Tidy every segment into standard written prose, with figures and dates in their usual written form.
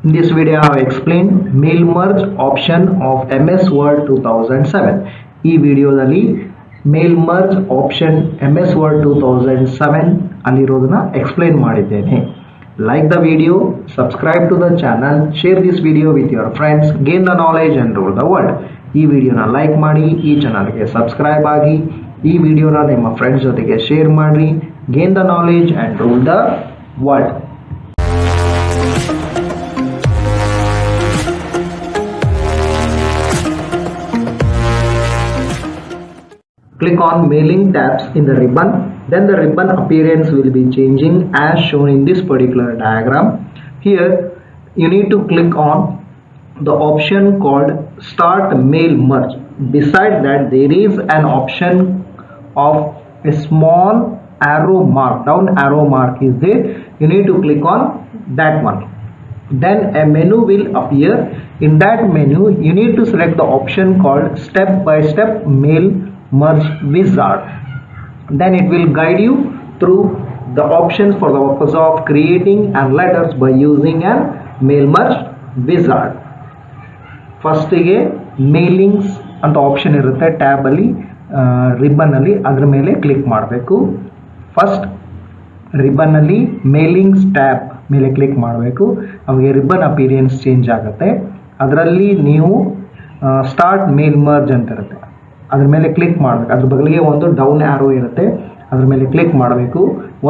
In this video I have explained mail merge option of MS Word 2007. ಈ ವಿಡಿಯೋದಲ್ಲಿ mail merge option MS Word 2007 ಅಲ್ಲಿರೋದನ್ನ explain ಮಾಡಿದ್ದೇನೆ. Like the video, subscribe to the channel, share this video with your friends, gain the knowledge and rule the world. ಈ ವಿಡಿಯೋನ like ಮಾಡಿ, ಈ ಚಾನಲ್ಗೆ subscribe ಆಗಿ, ಈ ವಿಡಿಯೋನ ನಿಮ್ಮ ಫ್ರೆಂಡ್ಸ್ ಜೊತೆಗೆ ಶೇರ್ ಮಾಡಿ, gain the knowledge and rule the world. Click on mailing tabs in the ribbon, then the ribbon appearance will be changing as shown in this particular diagram. Here you need to click on the option called start mail merge. Beside that there is an option of a small arrow mark, down arrow mark is there. You need to click on that one. Then a menu will appear. In that menu you need to select the option called step by step mail merge wizard. Then it will guide you through the options for the purpose of creating and letters by using an mail merge wizard. First ಗೆ ಮೇಲಿಂಗ್ಸ್ ಅಂತ option ಇರುತ್ತೆ, tab ಅಲ್ಲಿ ribbon ಅಲ್ಲಿ ಅದರ ಮೇಲೆ click ಮಾಡಬೇಕು. First ribbon ಅಲ್ಲಿ ಮೇಲಿಂಗ್ಸ್ tab ಮೇಲೆ ಕ್ಲಿಕ್ ಮಾಡಬೇಕು. ನಮಗೆ ರಿಬ್ಬನ್ ಅಪಿಯರೆನ್ಸ್ ಚೇಂಜ್ ಆಗುತ್ತೆ. ಅದರಲ್ಲಿ ನೀವು ಸ್ಟಾರ್ಟ್ ಮೇಲ್ ಮರ್ಜ್ ಅಂತ ಇರುತ್ತೆ, ಅದ್ರ ಮೇಲೆ ಕ್ಲಿಕ್ ಮಾಡಬೇಕು. ಅದ್ರ ಬದಲಿಗೆ ಒಂದು ಡೌನ್ ಆರೋ ಇರುತ್ತೆ, ಅದ್ರ ಮೇಲೆ ಕ್ಲಿಕ್ ಮಾಡಬೇಕು.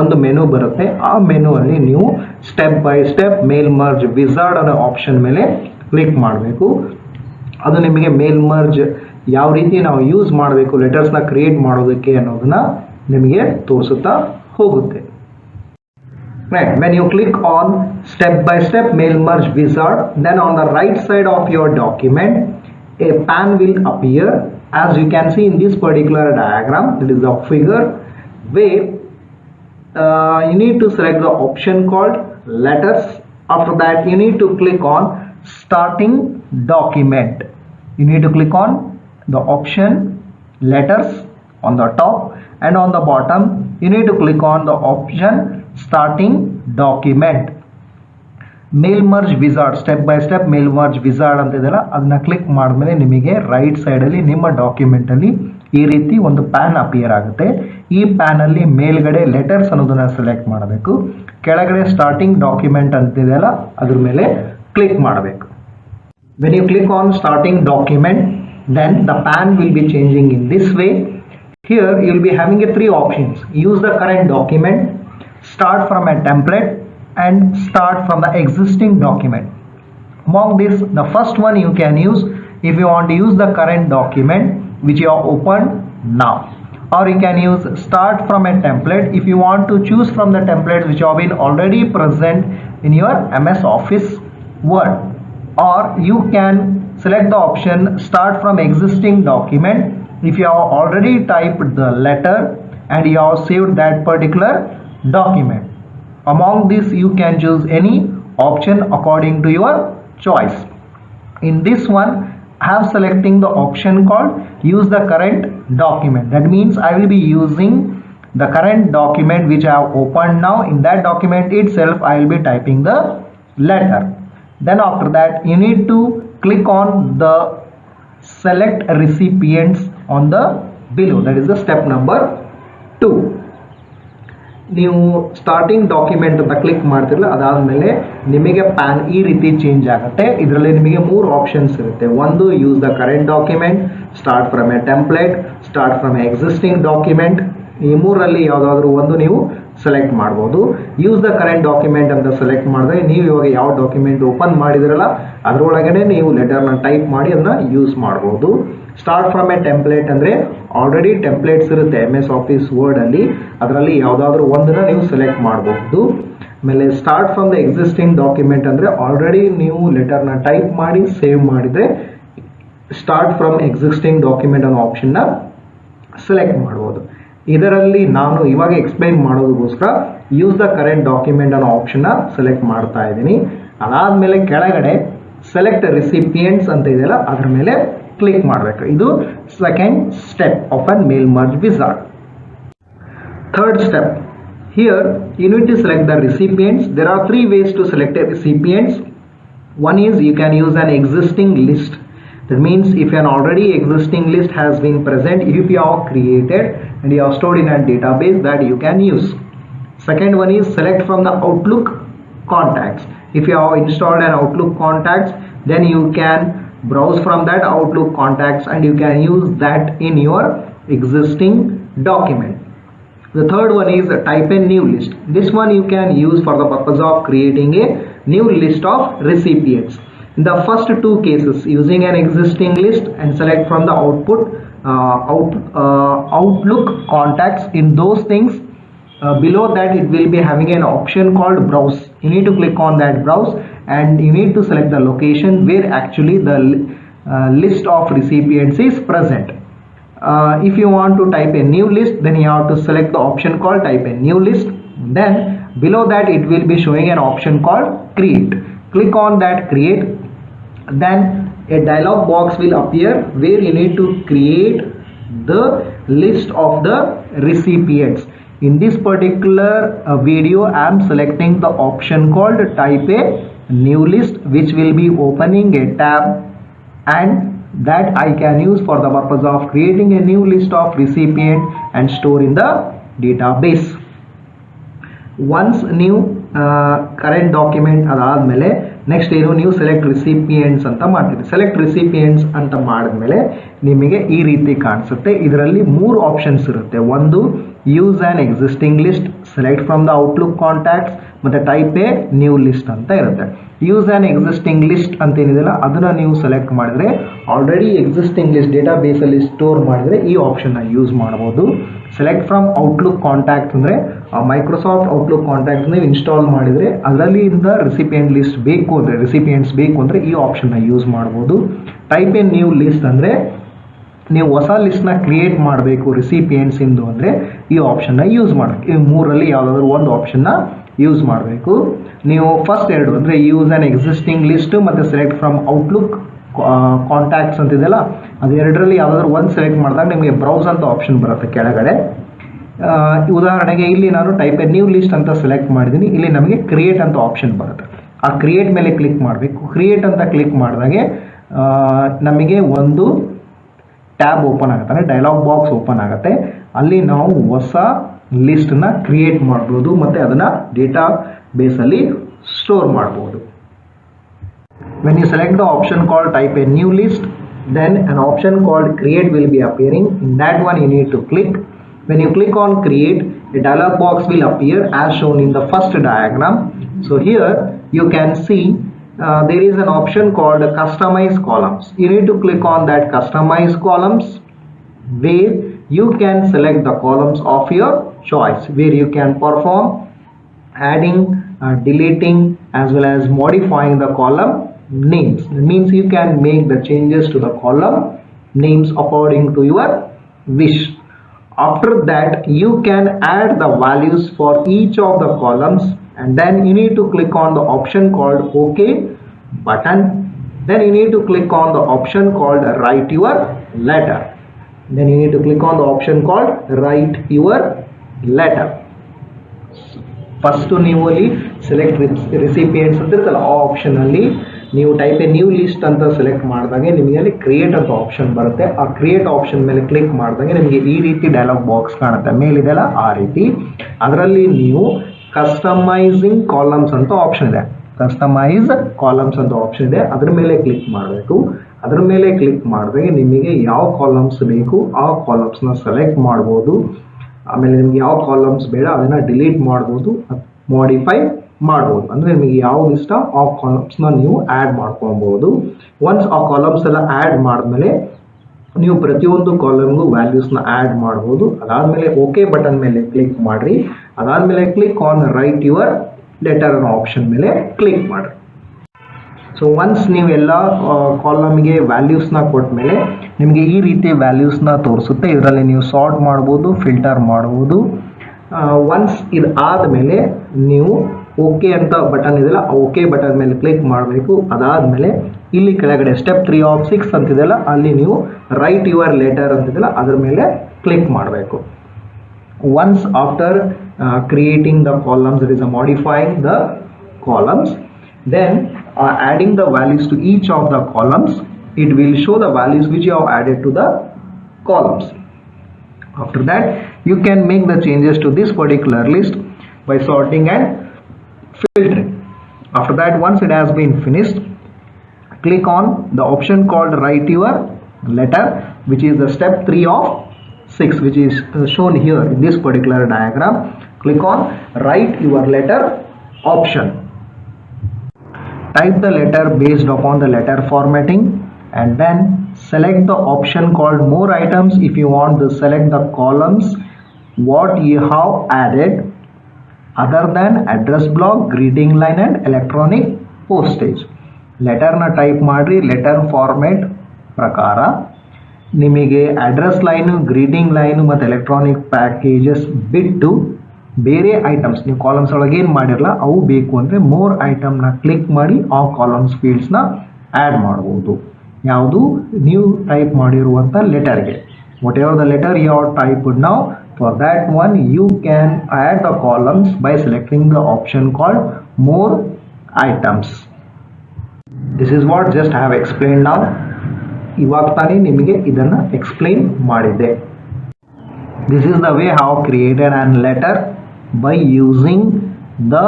ಒಂದು ಮೆನು ಬರುತ್ತೆ, ಆ ಮೆನು ಅಲ್ಲಿ ನೀವು step by step mail merge wizard ಅನ್ನೋ ಆಪ್ಷನ್ ಮೇಲೆ ಕ್ಲಿಕ್ ಮಾಡಬೇಕು. ಅದು ನಿಮಗೆ ಮೇಲ್ ಮರ್ಜ್ ಯಾವ ರೀತಿ ನಾವು ಯೂಸ್ ಮಾಡಬೇಕು ಲೆಟರ್ಸ್ನ ಕ್ರಿಯೇಟ್ ಮಾಡೋದಕ್ಕೆ ಅನ್ನೋದನ್ನ ನಿಮಗೆ ತೋರಿಸುತ್ತಾ ಹೋಗುತ್ತೆ. Right, when you click on step by step mail merge wizard, then on the right side of your document a pan will appear. As you can see in this particular diagram, it is a figure where you need to select the option called letters. After that you need to click on starting document. You need to click on the option letters on the top, and on the bottom you need to click on the option starting document. Mail merge wizard, step by step mail merge wizard ಅಂತ ಇದೆಯಲ್ಲ, ಅದನ್ನ click ಮಾಡಿದ್ಮೇಲೆ ನಿಮಗೆ right ಸೈಡಲ್ಲಿ ನಿಮ್ಮ ಡಾಕ್ಯುಮೆಂಟಲ್ಲಿ ಈ ರೀತಿ ಒಂದು ಪ್ಯಾನ್ ಅಪಿಯರ್ ಆಗುತ್ತೆ. ಈ ಪ್ಯಾನಲ್ಲಿ ಮೇಲ್ಗಡೆ ಲೆಟರ್ಸ್ ಅನ್ನೋದನ್ನ ಸೆಲೆಕ್ಟ್ ಮಾಡಬೇಕು. ಕೆಳಗಡೆ ಸ್ಟಾರ್ಟಿಂಗ್ ಡಾಕ್ಯುಮೆಂಟ್ ಅಂತಿದೆಯಲ್ಲ ಅದ್ರ ಮೇಲೆ ಕ್ಲಿಕ್ ಮಾಡಬೇಕು. When you click on starting document, then the pan will be changing in this way. Here you will be having three options: use the current document, start from a template, and start from the existing document. Among this, the first one you can use if you want to use the current document which you have opened now, or you can use start from a template if you want to choose from the templates which have been already present in your MS Office Word, or you can select the option start from existing document if you have already typed the letter and you have saved that particular document. Among this you can choose any option according to your choice. In this one I am selecting the option called use the current document. That means I will be using the current document which I have opened now. In that document itself I will be typing the letter. Then after that you need to click on the select recipients on the below. That is the step number 2. ನೀವು starting document ಅಂತ click ಮಾಡ್ತಿರಲ್ಲ, ಅದಾದಮೇಲೆ ನಿಮಗೆ PAN ಈ ರೀತಿ change ಆಗುತ್ತೆ. ಇದರಲ್ಲಿ ನಿಮಗೆ 3 ಆಪ್ಷನ್ಸ್ ಇರುತ್ತೆ. ಒಂದು use the current document, start from A template, start from existing document. ಈ ಮೂರಲ್ಲಿ ಯಾವುದಾದ್ರೂ ಒಂದು ನೀವು ಸೆಲೆಕ್ಟ್ ಮಾಡ್ಬೋದು. ಯೂಸ್ ದ ಕರೆಂಟ್ ಡಾಕ್ಯುಮೆಂಟ್ ಅಂತ ಸೆಲೆಕ್ಟ್ ಮಾಡಿದ್ರೆ ನೀವು ಇವಾಗ ಯಾವ ಡಾಕ್ಯುಮೆಂಟ್ ಓಪನ್ ಮಾಡಿದಿರಲ್ಲ ಅದರೊಳಗಡೆ ನೀವು ಲೆಟರ್ನ ಟೈಪ್ ಮಾಡಿ ಅದನ್ನ ಯೂಸ್ ಮಾಡ್ಬೋದು. ಸ್ಟಾರ್ಟ್ ಫ್ರಮ್ ಎ ಟೆಂಪ್ಲೇಟ್ ಅಂದರೆ ಆಲ್ರೆಡಿ ಟೆಂಪ್ಲೇಟ್ಸ್ ಇರುತ್ತೆ MS Office Word ಅಲ್ಲಿ, ಅದರಲ್ಲಿ ಯಾವುದಾದ್ರೂ ಒಂದನ್ನ ನೀವು ಸೆಲೆಕ್ಟ್ ಮಾಡಬಹುದು. ಆಮೇಲೆ start from the existing document ಅಂದರೆ ಆಲ್ರೆಡಿ ನೀವು ಲೆಟರ್ನ ಟೈಪ್ ಮಾಡಿ ಸೇವ್ ಮಾಡಿದರೆ ಸ್ಟಾರ್ಟ್ ಫ್ರಮ್ ಎಕ್ಸಿಸ್ಟಿಂಗ್ ಡಾಕ್ಯುಮೆಂಟ್ ಅನ್ನೋ ಆಪ್ಷನ್ನ ಸೆಲೆಕ್ಟ್ ಮಾಡ್ಬೋದು. ಇದರಲ್ಲಿ ನಾನು ಇವಾಗ ಎಕ್ಸ್ಪ್ಲೈನ್ ಮಾಡೋದಕ್ಕೋಸ್ಕರ ಯೂಸ್ ದ ಕರೆಂಟ್ ಡಾಕ್ಯುಮೆಂಟ್ ಅನ್ನೋ ಆಪ್ಷನ್ನ ಸೆಲೆಕ್ಟ್ ಮಾಡ್ತಾ ಇದ್ದೀನಿ. ಅದಾದಮೇಲೆ ಕೆಳಗಡೆ ಸೆಲೆಕ್ಟ್ ರಿಸಿಪಿಯೆಂಟ್ಸ್ ಅಂತ ಇದೆಯಲ್ಲ ಅದ್ರ ಮೇಲೆ ಕ್ಲಿಕ್ ಮಾಡಬೇಕು. ಇದು second step of an mail merge wizard. Third step, here you need to select the recipients. There are 3 ways to select a recipients. One is you can use an existing list. That means if an already existing list has been present, if you have created and you have stored in a database, that you can use. Second one is select from the Outlook contacts. If you have installed an Outlook contacts, then you can browse from that Outlook contacts and you can use that in your existing document. The third one is type a new list. This one you can use for the purpose of creating a new list of recipients. In the first two cases, using an existing list and select from the Outlook contacts, in those things, below that it will be having an option called browse. You need to click on that browse and you need to select the location where actually the list of recipients is present. If you want to type a new list, then you have to select the option called type a new list. Then below that it will be showing an option called create. Click on that create. Then a dialog box will appear where you need to create the list of the recipients. In this particular video, I am selecting the option called type a new list, which will be opening a tab, and that I can use for the purpose of creating a new list of recipient and store in the database. Once new current document adadmele next ಏನು ನೀವು select recipients ಅಂತ ಮಾಡ್ತೀವಿ. Select recipients ಅಂತ ಮಾಡಿದ್ಮೇಲೆ ನಿಮಗೆ ಈ ರೀತಿ ಕಾಣಿಸುತ್ತೆ. ಇದರಲ್ಲಿ ಮೂರು ಆಪ್ಷನ್ಸ್ ಇರುತ್ತೆ. ಒಂದು use on existing list, select from the outlook contacts ಮತ್ತು ಟೈಪ್ ಎ ನ್ಯೂ ಲಿಸ್ಟ್ ಅಂತ ಇರುತ್ತೆ. ಯೂಸ್ ಆನ್ ಎಕ್ಸಿಸ್ಟಿಂಗ್ ಲಿಸ್ಟ್ ಅಂತ ಏನಿದೆಯಲ್ಲ ಅದನ್ನು ನೀವು ಸೆಲೆಕ್ಟ್ ಮಾಡಿದ್ರೆ ಆಲ್ರೆಡಿ ಎಕ್ಸಿಸ್ಟಿಂಗ್ ಲಿಸ್ಟ್ ಡೇಟಾಬೇಸಲ್ಲಿ ಸ್ಟೋರ್ ಮಾಡಿದರೆ ಈ ಆಪ್ಷನ್ನ ಯೂಸ್ ಮಾಡ್ಬೋದು. ಸೆಲೆಕ್ಟ್ ಫ್ರಮ್ ಔಟ್ಲುಕ್ ಕಾಂಟ್ಯಾಕ್ಟ್ಸ್ ಅಂದರೆ ಮೈಕ್ರೋಸಾಫ್ಟ್ ಔಟ್ಲುಕ್ ಕಾಂಟ್ಯಾಕ್ಟ್ಸ್ ನೀವು ಇನ್ಸ್ಟಾಲ್ ಮಾಡಿದರೆ ಅದರಲ್ಲಿ ಇಂದ ರಿಸಿಪಿಯೆಂಟ್ ಲಿಸ್ಟ್ ಬೇಕು ಅಂದರೆ ರಿಸಿಪಿಯೆಂಟ್ಸ್ ಬೇಕು ಅಂದರೆ ಈ ಆಪ್ಷನ್ನ ಯೂಸ್ ಮಾಡ್ಬೋದು. ಟೈಪ್ ಎ ನ್ಯೂ ಲಿಸ್ಟ್ ಅಂದರೆ ನೀವು ಹೊಸ ಲಿಸ್ಟ್ನ ಕ್ರಿಯೇಟ್ ಮಾಡಬೇಕು ರಿಸಿಪಿಯೆಂಟ್ಸ್ ಇಂದು ಅಂದರೆ ಈ ಆಪ್ಷನ್ನ ಯೂಸ್ ಮಾಡಬೇಕು. ಈ ಮೂರಲ್ಲಿ ಯಾವುದಾದ್ರೂ ಒಂದು ಆಪ್ಷನ್ನ ಯೂಸ್ ಮಾಡಬೇಕು. ನೀವು ಫಸ್ಟ್ ಎರಡು ಅಂದರೆ ಯೂಸ್ ಆ್ಯನ್ ಎಕ್ಸಿಸ್ಟಿಂಗ್ ಲಿಸ್ಟ್ ಮತ್ತು ಸೆಲೆಕ್ಟ್ ಫ್ರಮ್ ಔಟ್ಲುಕ್ ಕಾಂಟ್ಯಾಕ್ಟ್ಸ್ ಅಂತಿದೆಯಲ್ಲ ಅದೆರಡರಲ್ಲಿ ಯಾವುದಾದ್ರೂ ಒಂದು ಸೆಲೆಕ್ಟ್ ಮಾಡಿದಾಗ ನಿಮಗೆ ಬ್ರೌಸ್ ಅಂತ ಆಪ್ಷನ್ ಬರುತ್ತೆ ಕೆಳಗಡೆ. ಉದಾಹರಣೆಗೆ ಇಲ್ಲಿ ನಾನು ಟೈಪ್ ಎ ನ್ಯೂ ಲಿಸ್ಟ್ ಅಂತ ಸೆಲೆಕ್ಟ್ ಮಾಡಿದ್ದೀನಿ. ಇಲ್ಲಿ ನಮಗೆ ಕ್ರಿಯೇಟ್ ಅಂತ ಆಪ್ಷನ್ ಬರುತ್ತೆ. ಆ ಕ್ರಿಯೇಟ್ ಮೇಲೆ ಕ್ಲಿಕ್ ಮಾಡಬೇಕು. ಕ್ರಿಯೇಟ್ ಅಂತ ಕ್ಲಿಕ್ ಮಾಡಿದಾಗೆ ನಮಗೆ ಒಂದು ಟ್ಯಾಬ್ ಓಪನ್ ಆಗುತ್ತೆ, ಅಂದರೆ ಡೈಲಾಗ್ ಬಾಕ್ಸ್ ಓಪನ್ ಆಗುತ್ತೆ. ಅಲ್ಲಿ ನಾವು ಹೊಸ ಲಿಸ್ಟನ್ನ ಕ್ರಿಯೇಟ್ ಮಾಡ್ಬೋದು ಮತ್ತು ಅದನ್ನು ಡೇಟಾ ಬೇಸಲ್ಲಿ ಸ್ಟೋರ್ ಮಾಡ್ಬೋದು. When you select the option called type a new list, then an option called create will be appearing. In that one you need to click. When you click on create, a dialog box will appear as shown in the first diagram. So here you can see there is an option called customize columns. You need to click on that customize columns where you can select the columns of your choice, where you can perform adding, deleting as well as modifying the column names. That means you can make the changes to the column names according to your wish. After that you can add the values for each of the columns, and then you need to click on the option called OK button. Then you need to click on the option called write your letter. Then you need to click on the option called write your letter. First ನೀವು ಅಲ್ಲಿ select recipients ಅಂತ ಇರುತ್ತಲ್ಲ ಆ ಆಪ್ಷನಲ್ಲಿ ನೀವು type A new list ಅಂತ select ಮಾಡಿದಾಗೆ ನಿಮಗೆ ಅಲ್ಲಿ create ಅಂತ ಆಪ್ಷನ್ ಬರುತ್ತೆ. ಆ ಕ್ರಿಯೇಟ್ ಆಪ್ಷನ್ ಮೇಲೆ ಕ್ಲಿಕ್ ಮಾಡಿದಾಗೆ ನಿಮಗೆ ಈ ರೀತಿ ಡೈಲಾಗ್ ಬಾಕ್ಸ್ ಕಾಣುತ್ತೆ, ಮೇಲಿದೆಲ್ಲ ಆ ರೀತಿ. ಅದರಲ್ಲಿ ನೀವು ಕಸ್ಟಮೈಸಿಂಗ್ ಕಾಲಮ್ಸ್ ಅಂತ ಆಪ್ಷನ್ ಇದೆ, ಕಸ್ಟಮೈಸ್ ಕಾಲಮ್ಸ್ ಅಂತ ಆಪ್ಷನ್ ಇದೆ, ಅದ್ರ ಮೇಲೆ ಕ್ಲಿಕ್ ಮಾಡಬೇಕು. ಅದ್ರ ಮೇಲೆ ಕ್ಲಿಕ್ ಮಾಡಿದಾಗ ನಿಮಗೆ ಯಾವ ಕಾಲಮ್ಸ್ ಬೇಕು ಆ ಕಾಲಮ್ಸ್ನ ಸೆಲೆಕ್ಟ್ ಮಾಡ್ಬೋದು. ಆಮೇಲೆ ನಿಮ್ಗೆ ಯಾವ ಕಾಲಮ್ಸ್ ಬೇಡ ಅದನ್ನು ಡಿಲೀಟ್ ಮಾಡ್ಬೋದು, ಮಾಡಿಫೈ ಮಾಡ್ಬೋದು. ಅಂದರೆ ನಿಮಗೆ ಯಾವ್ದು ಇಷ್ಟ ಆ ಕಾಲಮ್ಸ್ನ ನೀವು ಆ್ಯಡ್ ಮಾಡ್ಕೊಬೋದು. ಒನ್ಸ್ ಆ ಕಾಲಮ್ಸ್ ಎಲ್ಲ ಆ್ಯಡ್ ಮಾಡಿದ್ಮೇಲೆ ನೀವು ಪ್ರತಿಯೊಂದು ಕಾಲಮ್ಗೂ ವ್ಯಾಲ್ಯೂಸ್ನ ಆ್ಯಡ್ ಮಾಡ್ಬೋದು. ಅದಾದಮೇಲೆ ಓಕೆ ಬಟನ್ ಮೇಲೆ ಕ್ಲಿಕ್ ಮಾಡಿರಿ. ಅದಾದಮೇಲೆ click on write your letter ಅನ್ನೋ ಆಪ್ಷನ್ ಮೇಲೆ ಕ್ಲಿಕ್ ಮಾಡಿರಿ. ಸೊ ಒನ್ಸ್ ನೀವೆಲ್ಲ ಕಾಲಮ್ಗೆ ವ್ಯಾಲ್ಯೂಸ್ನ ಕೊಟ್ಟ ಮೇಲೆ ನಿಮಗೆ ಈ ರೀತಿ ವ್ಯಾಲ್ಯೂಸ್ನ ತೋರಿಸುತ್ತೆ. ಇದರಲ್ಲಿ ನೀವು ಸಾರ್ಟ್ ಮಾಡ್ಬೋದು, ಫಿಲ್ಟರ್ ಮಾಡ್ಬೋದು. ಒನ್ಸ್ ಇದು ಆದಮೇಲೆ ನೀವು ಓಕೆ ಅಂತ ಬಟನ್ ಇದೆಯಲ್ಲ ಓಕೆ ಬಟನ್ ಮೇಲೆ ಕ್ಲಿಕ್ ಮಾಡಬೇಕು. ಅದಾದಮೇಲೆ ಇಲ್ಲಿ ಕೆಳಗಡೆ ಸ್ಟೆಪ್ 3 of 6 ಅಂತಿದೆಯಲ್ಲ ಅಲ್ಲಿ ನೀವು ರೈಟ್ ಯುವರ್ ಲೆಟರ್ ಅಂತಿದೆಯಲ್ಲ ಅದ್ರ ಮೇಲೆ ಕ್ಲಿಕ್ ಮಾಡಬೇಕು. Once after creating the columns, there is a modifying the columns, then adding the values to each of the columns, it will show the values which you have added to the columns. After that, you can make the changes to this particular list by sorting and filtering. After that, once it has been finished, click on the option called write your letter, which is the step 3 of 6, which is shown here in this particular diagram. Click on write your letter option. Type the letter based upon the letter formatting and then select the option called more items if you want to select the columns what you have added other than address block, greeting line and electronic postage. ಲೆಟರ್ನ type ಮಾಡಿ letter format ಪ್ರಕಾರ ನಿಮಗೆ address line, greeting line ಮತ್ತು electronic packages ಬಿಟ್ಟು ಬೇರೆ items ನೀವು columns ಒಳಗೆ ಏನು ಮಾಡಿರಲ್ಲ ಅವು ಬೇಕು ಅಂದರೆ ಮೋರ್ ಐಟಮ್ನ ಕ್ಲಿಕ್ ಮಾಡಿ ಆ ಕಾಲಮ್ಸ್ ಫೀಲ್ಡ್ಸ್ನ ಆ್ಯಡ್ ಮಾಡ್ಬೋದು. ಯಾವುದು ನೀವು ಟೈಪ್ ಮಾಡಿರುವಂಥ ಲೆಟರ್ಗೆ. Whatever the letter you are typed now, for that one you can add the columns by selecting the option called more items. This is what just I have explained now. ಇವಾಗ ತಾನೇ ನಿಮಗೆ ಇದನ್ನು explain ಮಾಡಿದ್ದೆ. This is the way how created an letter by using the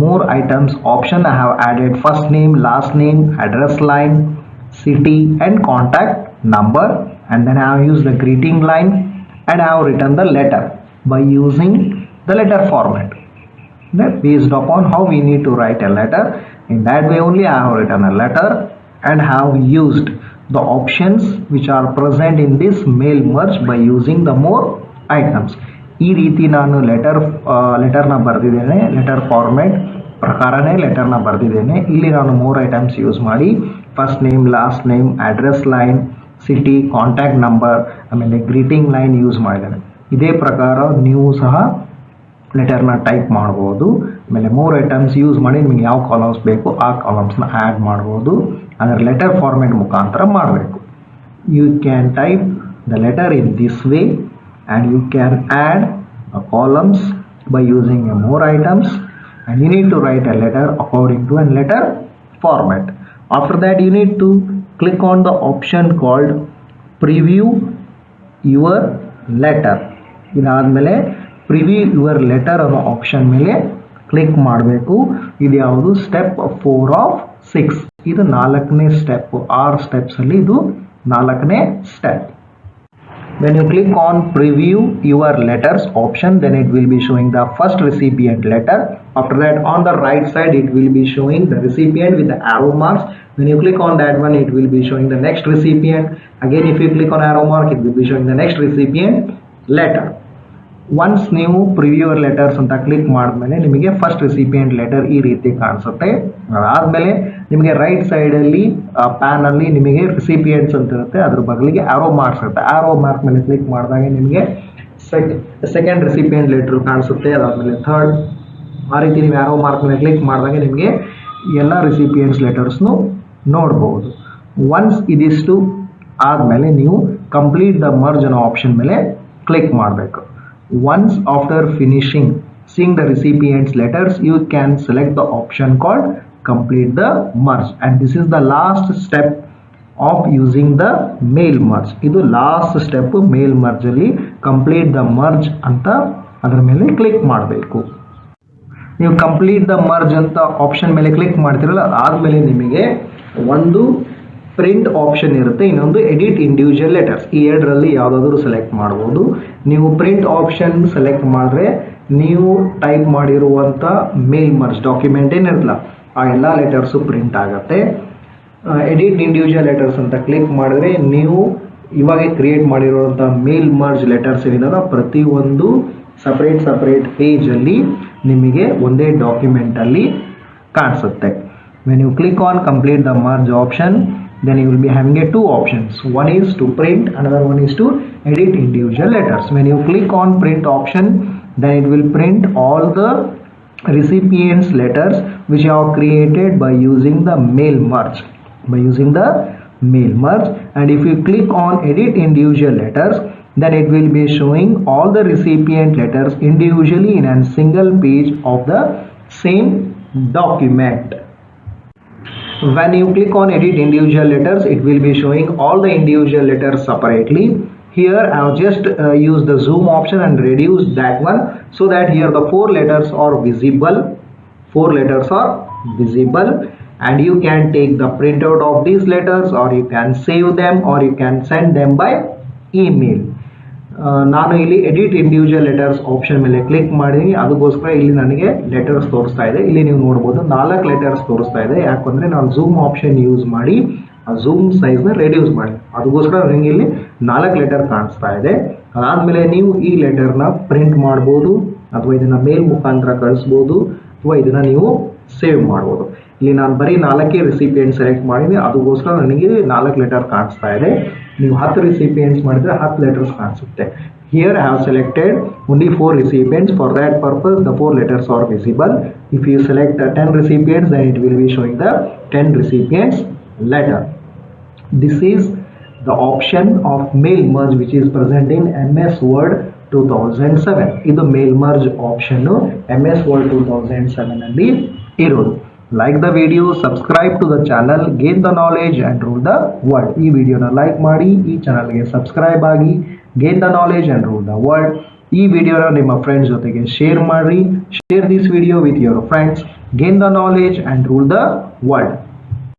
more items option. I have added first name, last name, address line, city and contact number, and then I have used the greeting line and I have written the letter by using the letter format. That based upon how we need to write a letter, in that way only I have written a letter and have used the options which are present in this mail merge by using the more items. ಈ ರೀತಿ ನಾನು ಲೆಟರ್ನ ಬರೆದಿದ್ದೇನೆ, letter format ಪ್ರಕಾರನೇ ಲೆಟರ್ನ ಬರೆದಿದ್ದೇನೆ. ಇಲ್ಲಿ ನಾನು more items use ಮಾಡಿ first name, last name, address line, city, contact number ಆಮೇಲೆ ಗ್ರೀಟಿಂಗ್ ಲೈನ್ ಯೂಸ್ ಮಾಡಿದ್ದೇನೆ. ಇದೇ ಪ್ರಕಾರ ನೀವು ಸಹ ಲೆಟರ್ನ ಟೈಪ್ ಮಾಡ್ಬೋದು. ಆಮೇಲೆ ಮೋರ್ ಐಟಮ್ಸ್ ಯೂಸ್ ಮಾಡಿ ನಿಮಗೆ ಯಾವ ಕಾಲಮ್ಸ್ ಬೇಕು ಆ ಕಾಲಮ್ಸ್ನ ಆ್ಯಡ್ ಮಾಡ್ಬೋದು. ಅದರ ಲೆಟರ್ ಫಾರ್ಮೆಟ್ ಮುಖಾಂತರ ಮಾಡಬೇಕು. You can type the letter in this way and you can add columns by using more items, and you need to write a letter according to a letter format. After that you need to click on the option called preview your letter. ಇದಾದ್ಮೇಲೆ preview your letter ಅನ್ನೋ option ಮೇಲೆ click ಮಾಡಬೇಕು. ಇದು ಯಾವುದು step 4 of 6. ಇದು 4ನೇ step. 6 steps ಅಲ್ಲಿ ಇದು 4ನೇ step. When you click on preview your letters option, then it will be showing the first recipient letter. After that, on the right side it will be showing the recipient with the arrow marks. When you click on that one, it will be showing the next recipient. Again, if you click on arrow mark, it will be showing the next recipient letter. Once ನೀವು preview your letters ಅಂತ click ಮಾಡಿದ್ಮೇಲೆ ನಿಮಗೆ first recipient letter ಈ ರೀತಿ ಕಾಣಿಸುತ್ತೆ. ಅದಾದಮೇಲೆ ನಿಮಗೆ right ಸೈಡಲ್ಲಿ ಪ್ಯಾನಲ್ಲಿ ನಿಮಗೆ ರಿಸಿಪಿಯೆಂಟ್ಸ್ ಅಂತ ಇರುತ್ತೆ, ಅದ್ರ ಬದಲಿಗೆ ಆರೋ ಮಾರ್ಕ್ಸ್ ಇರುತ್ತೆ. ಆರೋ ಮಾರ್ಕ್ ಮೇಲೆ ಕ್ಲಿಕ್ ಮಾಡಿದಾಗ ನಿಮಗೆ ಸೆಕೆಂಡ್ ರಿಸಿಪಿಯೆಂಟ್ ಲೆಟರ್ ಕಾಣಿಸುತ್ತೆ. ಅದಾದಮೇಲೆ ಥರ್ಡ್, ಆ ರೀತಿ ನೀವು ಆರೋ ಮಾರ್ಕ್ ಮೇಲೆ ಕ್ಲಿಕ್ ಮಾಡಿದಾಗ ನಿಮಗೆ ಎಲ್ಲ ರಿಸಿಪಿಯೆಂಟ್ಸ್ ಲೆಟರ್ಸ್ನು ನೋಡ್ಬೋದು. ಒನ್ಸ್ ಇದಿಷ್ಟು ಆದಮೇಲೆ ನೀವು ಕಂಪ್ಲೀಟ್ ದ ಮರ್ಜ್ ಅನ್ನೋ ಆಪ್ಷನ್ ಮೇಲೆ ಕ್ಲಿಕ್ ಮಾಡಬೇಕು. Once after finishing seeing the recipient's letters, you can select the option called complete the merge, and this is the last step of using the mail merge. Idu last step mail merge alli complete the merge anta adar mele click ಮಾಡಬೇಕು. ನೀವು complete the merge ಅಂತ option ಮೇಲೆ click ಮಾಡ್ತಿರಲ್ಲ, ಆದ್ಮೇಲೆ ನಿಮಗೆ ಒಂದು print option ಇರುತ್ತೆ, ಇನ್ನೊಂದು ಎಡಿಟ್ ಇಂಡಿವಿಜುವಲ್ ಲೆಟರ್ಸ್. ಈ ಎರಡರಲ್ಲಿ ಯಾವುದಾದ್ರೂ ಸೆಲೆಕ್ಟ್ ಮಾಡ್ಬೋದು. ನೀವು ಪ್ರಿಂಟ್ ಆಪ್ಷನ್ ಸೆಲೆಕ್ಟ್ ಮಾಡಿದ್ರೆ ನೀವು ಟೈಪ್ ಮಾಡಿರುವಂಥ ಮೇಲ್ ಮರ್ಜ್ ಡಾಕ್ಯುಮೆಂಟ್ ಏನಿರಲ್ಲ ಆ ಎಲ್ಲ ಲೆಟರ್ಸು ಪ್ರಿಂಟ್ ಆಗುತ್ತೆ. ಎಡಿಟ್ ಇಂಡಿವಿಜುವಲ್ ಲೆಟರ್ಸ್ ಅಂತ ಕ್ಲಿಕ್ ಮಾಡಿದ್ರೆ ನೀವು ಇವಾಗ ಕ್ರಿಯೇಟ್ ಮಾಡಿರುವಂಥ ಮೇಲ್ ಮರ್ಜ್ ಲೆಟರ್ಸ್ ಏನಿದಾವೆ ಪ್ರತಿಯೊಂದು ಸಪ್ರೇಟ್ ಪೇಜಲ್ಲಿ ನಿಮಗೆ ಒಂದೇ ಡಾಕ್ಯುಮೆಂಟಲ್ಲಿ ಕಾಣಿಸುತ್ತೆ. When you click on complete the merge option, then you will be having two options. One is to print, another one is to edit individual letters. When you click on print option, then it will print all the recipients letters which you have created by using the mail merge. And if you click on edit individual letters, then it will be showing all the recipient letters individually in a single page of the same document. When you click on edit individual letters, it will be showing all the individual letters separately. Here I have just used the zoom option and reduced that one, so that here the 4 letters are visible. 4 letters are visible, and you can take the printout of these letters, or you can save them, or you can send them by email. ನಾನು ಇಲ್ಲಿ edit individual letters option ಮೇಲೆ click ಮಾಡಿದ್ದೀನಿ. ಅದಕ್ಕೋಸ್ಕರ ಇಲ್ಲಿ ನನಗೆ letters ತೋರಿಸ್ತಾ ಇದೆ. ಇಲ್ಲಿ ನೀವು ನೋಡ್ಬೋದು 4 ಲೆಟರ್ಸ್ ತೋರಿಸ್ತಾ ಇದೆ. ಯಾಕಂದ್ರೆ ನಾನು ಝೂಮ್ ಆಪ್ಷನ್ ಯೂಸ್ ಮಾಡಿ ಆ ಝೂಮ್ ಸೈಜ್ನ ರೆಡ್ಯೂಸ್ ಮಾಡಿ, ಅದಕ್ಕೋಸ್ಕರ ನನಗೆ ಇಲ್ಲಿ 4 ಲೆಟರ್ ಕಾಣಿಸ್ತಾ ಇದೆ. ಅದಾದಮೇಲೆ ನೀವು ಈ ಲೆಟರ್ನ ಪ್ರಿಂಟ್ ಮಾಡ್ಬೋದು, ಅಥವಾ ಇದನ್ನು ಮೇಲ್ ಮುಖಾಂತರ ಕಳಿಸ್ಬೋದು, ಅಥವಾ ಇದನ್ನು ನೀವು ಸೇವ್ ಮಾಡ್ಬೋದು. ಇಲ್ಲಿ ನಾನು ಬರೀ 4 ರಿಸಿಪಿಯೆಂಟ್ ಸೆಲೆಕ್ಟ್ ಮಾಡಿದ್ದೀನಿ, ಅದಕ್ಕೋಸ್ಕರ ನನಗೆ 4 ಲೆಟರ್ ಕಾಣಿಸ್ತಾ ಇದೆ. ನೀವು 10 ರಿಸಿಪಿಯೆಂಟ್ಸ್ ಮಾಡಿದ್ರೆ 10 ಲೆಟರ್ಸ್ ಕಾಣಿಸುತ್ತೆ. Here I have selected only 4 recipients. For that purpose the 4 letters are visible. If you select 10 recipients, then it will be showing the 10 recipients letter. This is the option of mail merge which is present in MS Word 2007. ಇದು mail merge option MS Word 2007 ಅಲ್ಲಿ ಇರೋದು. Like the video, subscribe to the channel, gain the knowledge and rule the world. ಈ ವಿಡಿಯೋನ like ಮಾಡಿ, ಈ ಚಾನಲ್ಗೆ subscribe ಆಗಿ, gain the knowledge and rule the world. ಈ ವಿಡಿಯೋನ ನಿಮ್ಮ ಫ್ರೆಂಡ್ಸ್ ಜೊತೆಗೆ ಶೇರ್ ಮಾಡಿ. Share this video with your friends. Gain the knowledge and rule the world.